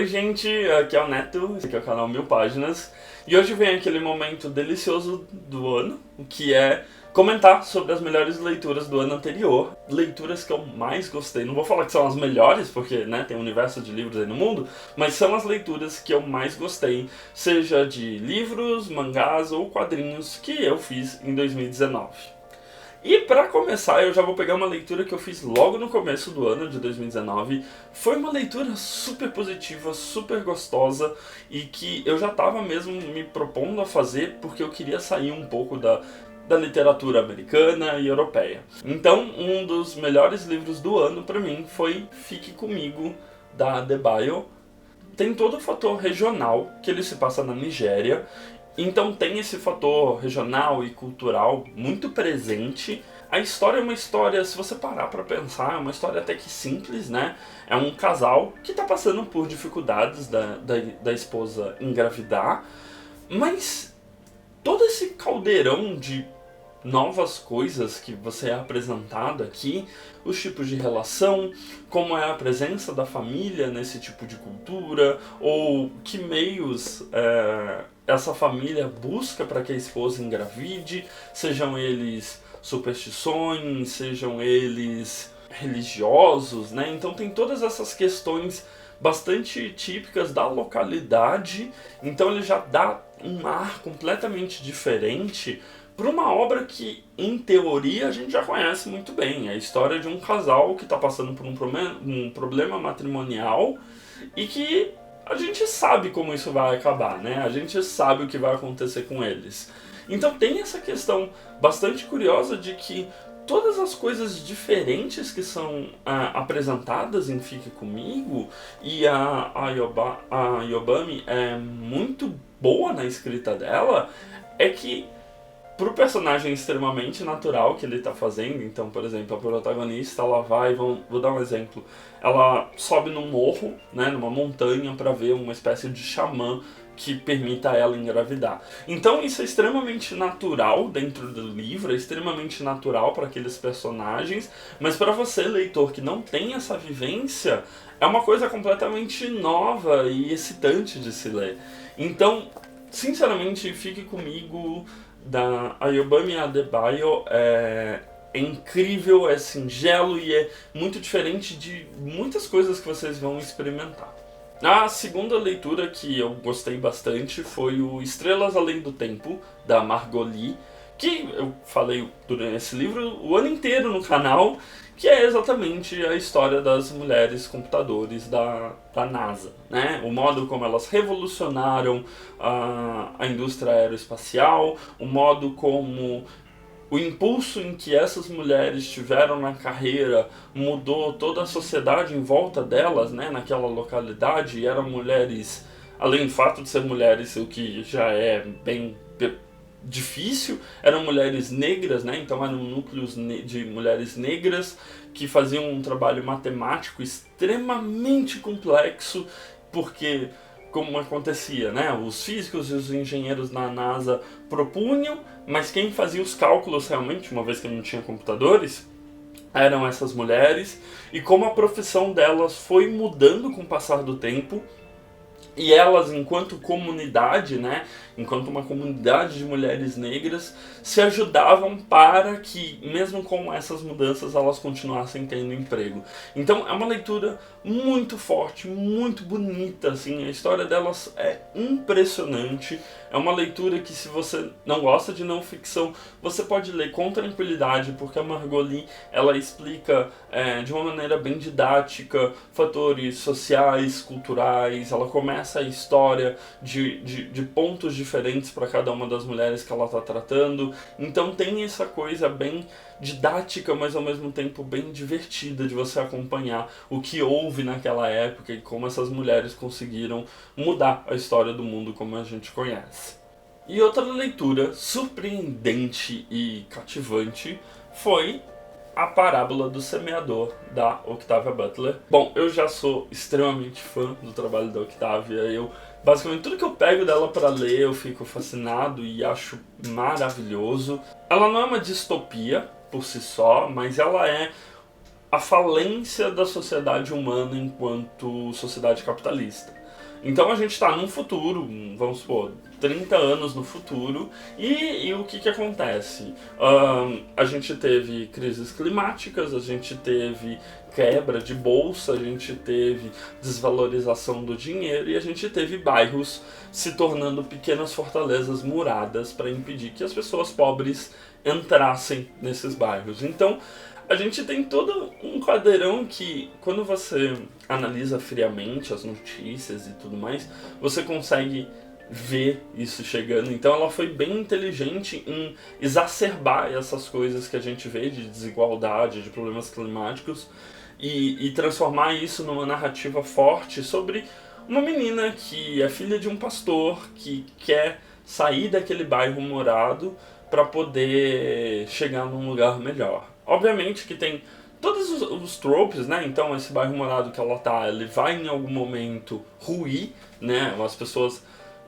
Oi gente, aqui é o Neto, esse aqui é o canal Mil Páginas, e hoje vem aquele momento delicioso do ano, que é comentar sobre as melhores leituras do ano anterior, leituras que eu mais gostei. Não vou falar que são as melhores, porque tem um universo de livros aí no mundo, mas são as leituras que eu mais gostei, seja de livros, mangás ou quadrinhos que eu fiz em 2019. E pra começar, eu já vou pegar uma leitura que eu fiz logo no começo do ano de 2019. Foi uma leitura super positiva, super gostosa e que eu já tava mesmo me propondo a fazer porque eu queria sair um pouco da literatura americana e europeia. Então, um dos melhores livros do ano pra mim foi Fique Comigo, da Adebayo. Tem todo o fator regional, que ele se passa na Nigéria. Então tem esse fator regional e cultural muito presente. A história é uma história, se você parar pra pensar, é uma história até que simples, né? É um casal que tá passando por dificuldades da esposa engravidar, mas todo esse caldeirão de novas coisas que você é apresentado aqui, os tipos de relação, como é a presença da família nesse tipo de cultura, ou que meios essa família busca para que a esposa engravide, sejam eles superstições, sejam eles religiosos, né? Então tem todas essas questões bastante típicas da localidade, então ele já dá um ar completamente diferente para uma obra que, em teoria, a gente já conhece muito bem. É a história de um casal que está passando por um problema matrimonial e que a gente sabe como isso vai acabar, né? A gente sabe o que vai acontecer com eles. Então tem essa questão bastante curiosa de que todas as coisas diferentes que são apresentadas em Fique Comigo, e a Yobami é muito boa na escrita dela, é que pro personagem extremamente natural que ele tá fazendo, então, por exemplo, a protagonista, ela vai, vou dar um exemplo, ela sobe num morro, né, numa montanha, para ver uma espécie de xamã que permita ela engravidar. Então isso é extremamente natural dentro do livro, é extremamente natural para aqueles personagens, mas para você, leitor, que não tem essa vivência, é uma coisa completamente nova e excitante de se ler. Então, sinceramente, Fique Comigo, da Yobami Adebayo, é incrível, é singelo e é muito diferente de muitas coisas que vocês vão experimentar. A segunda leitura que eu gostei bastante foi o Estrelas Além do Tempo, da Margot Lee, que eu falei durante esse livro o ano inteiro no canal, que é exatamente a história das mulheres computadores da NASA, né? O modo como elas revolucionaram a indústria aeroespacial, o modo como o impulso em que essas mulheres tiveram na carreira mudou toda a sociedade em volta delas, né? Naquela localidade, e eram mulheres, além do fato de ser mulheres, o que já é bem difícil, eram mulheres negras, né? Então eram núcleos de mulheres negras que faziam um trabalho matemático extremamente complexo, porque, como acontecia, né? Os físicos e os engenheiros na NASA propunham, mas quem fazia os cálculos realmente, uma vez que não tinha computadores, eram essas mulheres, e como a profissão delas foi mudando com o passar do tempo, e elas, enquanto comunidade, né, enquanto uma comunidade de mulheres negras, se ajudavam para que, mesmo com essas mudanças, elas continuassem tendo emprego. Então é uma leitura muito forte, muito bonita, assim, a história delas é impressionante. É uma leitura que, se você não gosta de não ficção, você pode ler com tranquilidade, porque a Margot Lee, ela explica de uma maneira bem didática fatores sociais, culturais. Ela começa a história de pontos diferentes para cada uma das mulheres que ela está tratando. Então tem essa coisa bem didática, mas ao mesmo tempo bem divertida de você acompanhar o que houve naquela época e como essas mulheres conseguiram mudar a história do mundo como a gente conhece. E outra leitura surpreendente e cativante foi A Parábola do Semeador, da Octavia Butler. Bom, eu já sou extremamente fã do trabalho da Octavia. Basicamente, tudo que eu pego dela para ler, eu fico fascinado e acho maravilhoso. Ela não é uma distopia por si só, mas ela é a falência da sociedade humana enquanto sociedade capitalista. Então a gente está num futuro, vamos supor, 30 anos no futuro, e o que acontece? A gente teve crises climáticas, a gente teve quebra de bolsa, a gente teve desvalorização do dinheiro e a gente teve bairros se tornando pequenas fortalezas muradas para impedir que as pessoas pobres entrassem nesses bairros. Então, a gente tem todo um quadrão que, quando você analisa friamente as notícias e tudo mais, você consegue ver isso chegando. Então ela foi bem inteligente em exacerbar essas coisas que a gente vê de desigualdade, de problemas climáticos, e transformar isso numa narrativa forte sobre uma menina que é filha de um pastor que quer sair daquele bairro morado para poder chegar num lugar melhor. Obviamente que tem todos os tropes, né? Então esse bairro morado que ela tá, ele vai em algum momento ruir, né? As pessoas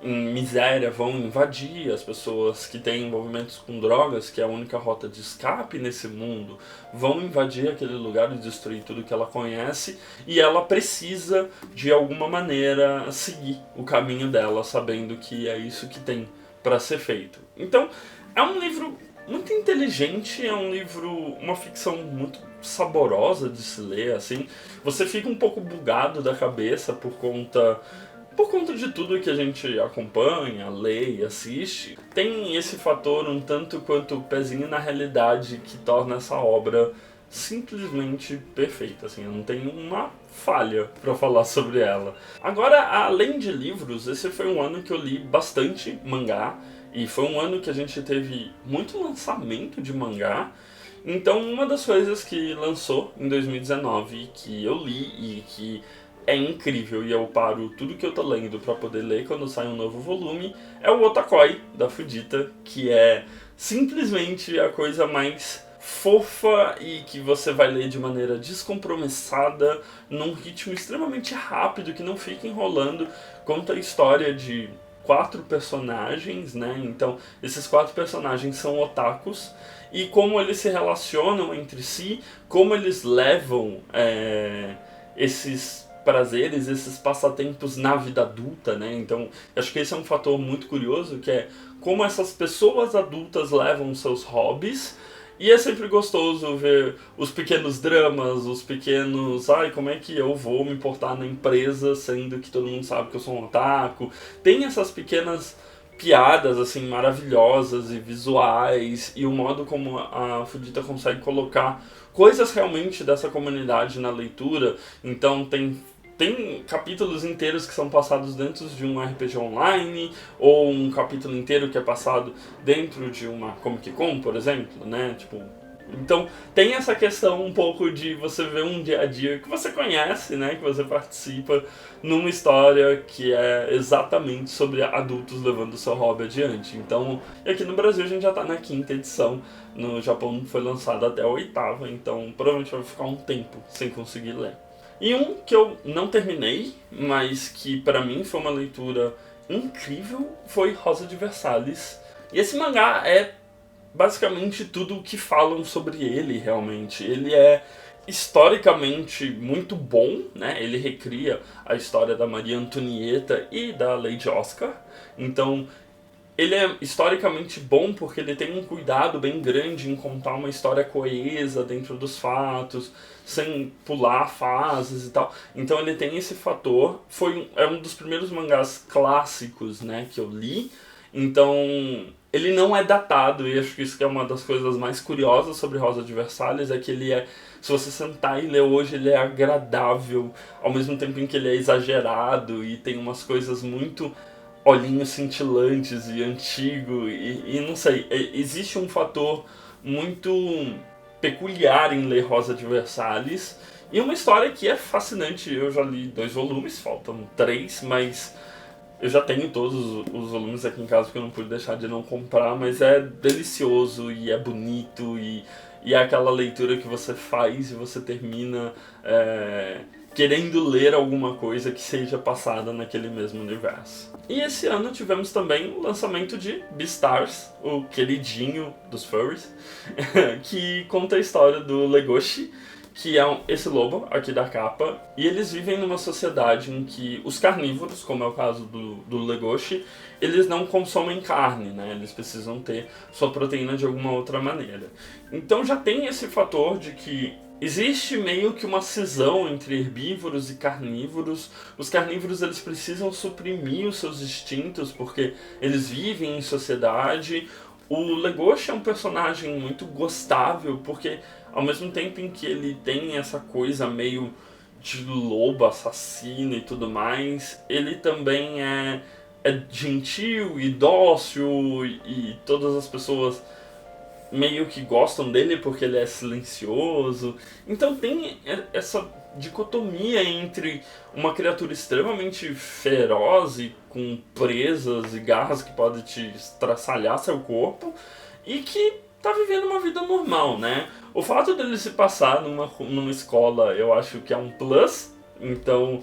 em miséria vão invadir, as pessoas que têm envolvimentos com drogas, que é a única rota de escape nesse mundo, vão invadir aquele lugar e destruir tudo que ela conhece, e ela precisa, de alguma maneira, seguir o caminho dela, sabendo que é isso que tem para ser feito. Então, é um livro muito inteligente, é um livro, uma ficção muito saborosa de se ler, assim. Você fica um pouco bugado da cabeça por conta de tudo que a gente acompanha, lê e assiste. Tem esse fator um tanto quanto pezinho na realidade que torna essa obra simplesmente perfeita, assim, eu não tenho uma falha para falar sobre ela. Agora, além de livros, esse foi um ano que eu li bastante mangá, e foi um ano que a gente teve muito lançamento de mangá. Então, uma das coisas que lançou em 2019, que eu li e que é incrível, e eu paro tudo que eu tô lendo pra poder ler quando sai um novo volume, é o Otakoi, da Fujita, que é simplesmente a coisa mais fofa e que você vai ler de maneira descompromissada, num ritmo extremamente rápido, que não fica enrolando. Conta a história de 4 personagens, né? Então, esses 4 personagens são otakus, e como eles se relacionam entre si, como eles levam esses prazeres, esses passatempos na vida adulta, né? Então, acho que esse é um fator muito curioso, que é como essas pessoas adultas levam seus hobbies. E é sempre gostoso ver os pequenos dramas, os pequenos... Ai, como é que eu vou me portar na empresa, sendo que todo mundo sabe que eu sou um otaku. Tem essas pequenas piadas, assim, maravilhosas e visuais, e o modo como a Fujita consegue colocar coisas realmente dessa comunidade na leitura. Então tem capítulos inteiros que são passados dentro de um RPG online, ou um capítulo inteiro que é passado dentro de uma Comic Con, por exemplo, né? Tipo, então tem essa questão um pouco de você ver um dia a dia que você conhece, né? Que você participa numa história que é exatamente sobre adultos levando o seu hobby adiante. Então, e aqui no Brasil a gente já tá na 5ª edição, no Japão foi lançado até a 8ª, então provavelmente vai ficar um tempo sem conseguir ler. E um que eu não terminei, mas que pra mim foi uma leitura incrível, foi Rosa de Versalhes. E esse mangá é basicamente tudo o que falam sobre ele, realmente. Ele é historicamente muito bom, né? Ele recria a história da Maria Antonieta e da Lady Oscar. Então, ele é historicamente bom porque ele tem um cuidado bem grande em contar uma história coesa dentro dos fatos, sem pular fases e tal. Então ele tem esse fator. É um dos primeiros mangás clássicos, né, que eu li. Então ele não é datado, e acho que isso que é uma das coisas mais curiosas sobre Rosa de Versalhes, é que ele é, se você sentar e ler hoje, ele é agradável, ao mesmo tempo em que ele é exagerado e tem umas coisas muito olhinhos cintilantes e antigo, e não sei, existe um fator muito peculiar em ler Rosa de Versalhes, e uma história que é fascinante. Eu já li 2 volumes, faltam 3, mas eu já tenho todos os volumes aqui em casa porque eu não pude deixar de não comprar, mas é delicioso e é bonito, e é aquela leitura que você faz e você termina querendo ler alguma coisa que seja passada naquele mesmo universo. E esse ano tivemos também o lançamento de Beastars, o queridinho dos furries, que conta a história do Legoshi, que é esse lobo aqui da capa, e eles vivem numa sociedade em que os carnívoros, como é o caso do Legoshi, eles não consomem carne, né? Eles precisam ter sua proteína de alguma outra maneira. Então já tem esse fator de que existe meio que uma cisão entre herbívoros e carnívoros. Os carnívoros eles precisam suprimir os seus instintos porque eles vivem em sociedade. O Legoshi é um personagem muito gostável porque ao mesmo tempo em que ele tem essa coisa meio de lobo assassino e tudo mais, ele também é gentil e dócil e todas as pessoas meio que gostam dele porque ele é silencioso. Então tem essa dicotomia entre uma criatura extremamente feroz e com presas e garras que podem te estraçalhar seu corpo e que tá vivendo uma vida normal, né? O fato dele se passar numa escola eu acho que é um plus. Então,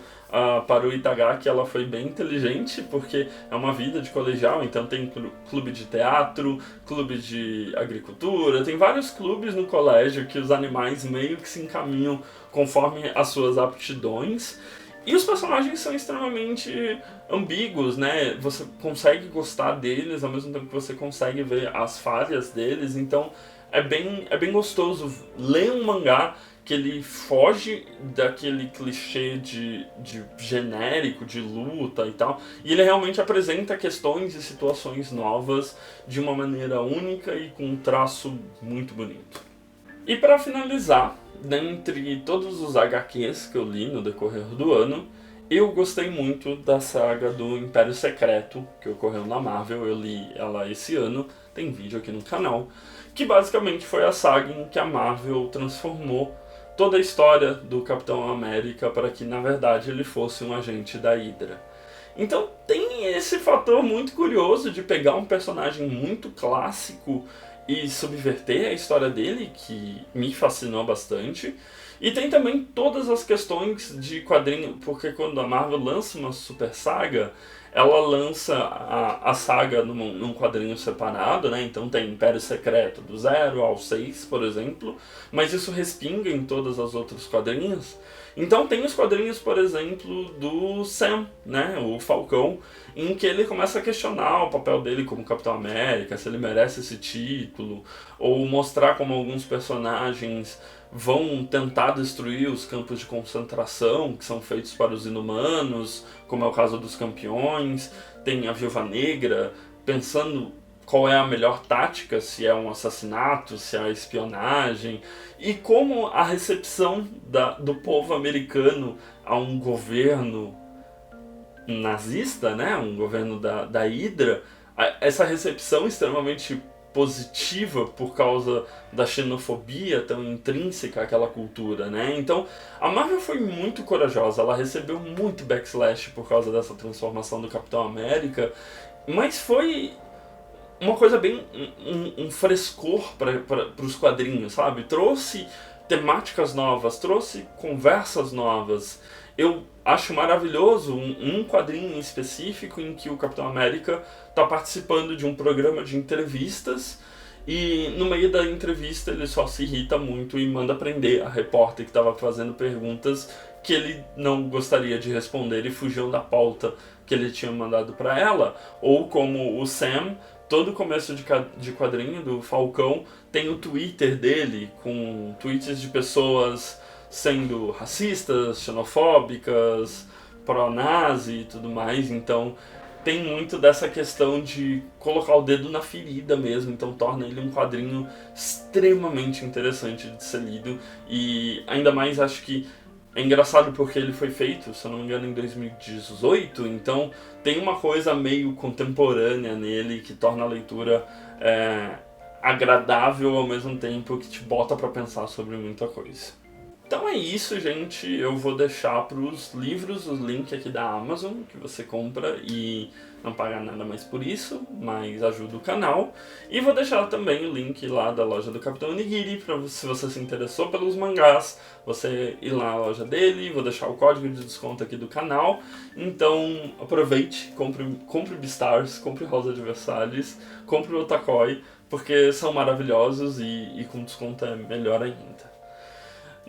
para o Itagaki ela foi bem inteligente, porque é uma vida de colegial, então tem clube de teatro, clube de agricultura, tem vários clubes no colégio que os animais meio que se encaminham conforme as suas aptidões. E os personagens são extremamente ambíguos, né? Você consegue gostar deles, ao mesmo tempo que você consegue ver as falhas deles, então é bem gostoso ler um mangá que ele foge daquele clichê de genérico, de luta e tal, e ele realmente apresenta questões e situações novas de uma maneira única e com um traço muito bonito. E para finalizar, dentre todos os HQs que eu li no decorrer do ano, eu gostei muito da saga do Império Secreto, que ocorreu na Marvel. Eu li ela esse ano, tem vídeo aqui no canal, que basicamente foi a saga em que a Marvel transformou toda a história do Capitão América para que, na verdade, ele fosse um agente da Hydra. Então tem esse fator muito curioso de pegar um personagem muito clássico e subverter a história dele, que me fascinou bastante. E tem também todas as questões de quadrinho, porque quando a Marvel lança uma super saga, ela lança a saga num quadrinho separado, né? Então tem Império Secreto do 0 ao 6, por exemplo, mas isso respinga em todos os outros quadrinhos. Então tem os quadrinhos, por exemplo, do Sam, né? O Falcão, em que ele começa a questionar o papel dele como Capitão América, se ele merece esse título, ou mostrar como alguns personagens vão tentar destruir os campos de concentração que são feitos para os inumanos, como é o caso dos Campeões. Tem a Viúva Negra pensando qual é a melhor tática, se é um assassinato, se é a espionagem, e como a recepção do povo americano a um governo nazista, né, um governo da Hydra, essa recepção extremamente positiva por causa da xenofobia tão intrínseca àquela cultura, né? Então, a Marvel foi muito corajosa, ela recebeu muito backslash por causa dessa transformação do Capitão América, mas foi uma coisa bem um frescor para os quadrinhos, sabe? Trouxe temáticas novas, trouxe conversas novas. Eu acho maravilhoso um quadrinho em específico em que o Capitão América está participando de um programa de entrevistas e no meio da entrevista ele só se irrita muito e manda prender a repórter que estava fazendo perguntas que ele não gostaria de responder e fugiu da pauta que ele tinha mandado para ela. Ou como o Sam, todo começo de quadrinho do Falcão tem o Twitter dele com tweets de pessoas sendo racistas, xenofóbicas, pró-nazi e tudo mais. Então tem muito dessa questão de colocar o dedo na ferida mesmo, então torna ele um quadrinho extremamente interessante de ser lido. E ainda mais acho que é engraçado porque ele foi feito, se eu não me engano, em 2018, então tem uma coisa meio contemporânea nele que torna a leitura agradável ao mesmo tempo que te bota pra pensar sobre muita coisa. Então é isso, gente. Eu vou deixar para os livros o link aqui da Amazon, que você compra e não paga nada mais por isso, mas ajuda o canal. E vou deixar também o link lá da loja do Capitão Onigiri, para se você se interessou pelos mangás, você ir lá na loja dele. Vou deixar o código de desconto aqui do canal. Então aproveite, compre Beastars, compre Rosa de Versalhes, compre o Otakoi, porque são maravilhosos e com desconto é melhor ainda.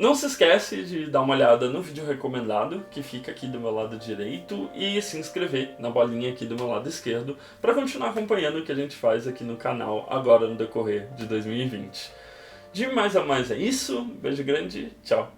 Não se esquece de dar uma olhada no vídeo recomendado, que fica aqui do meu lado direito, e se inscrever na bolinha aqui do meu lado esquerdo, para continuar acompanhando o que a gente faz aqui no canal agora no decorrer de 2020. De mais a mais é isso, beijo grande, tchau!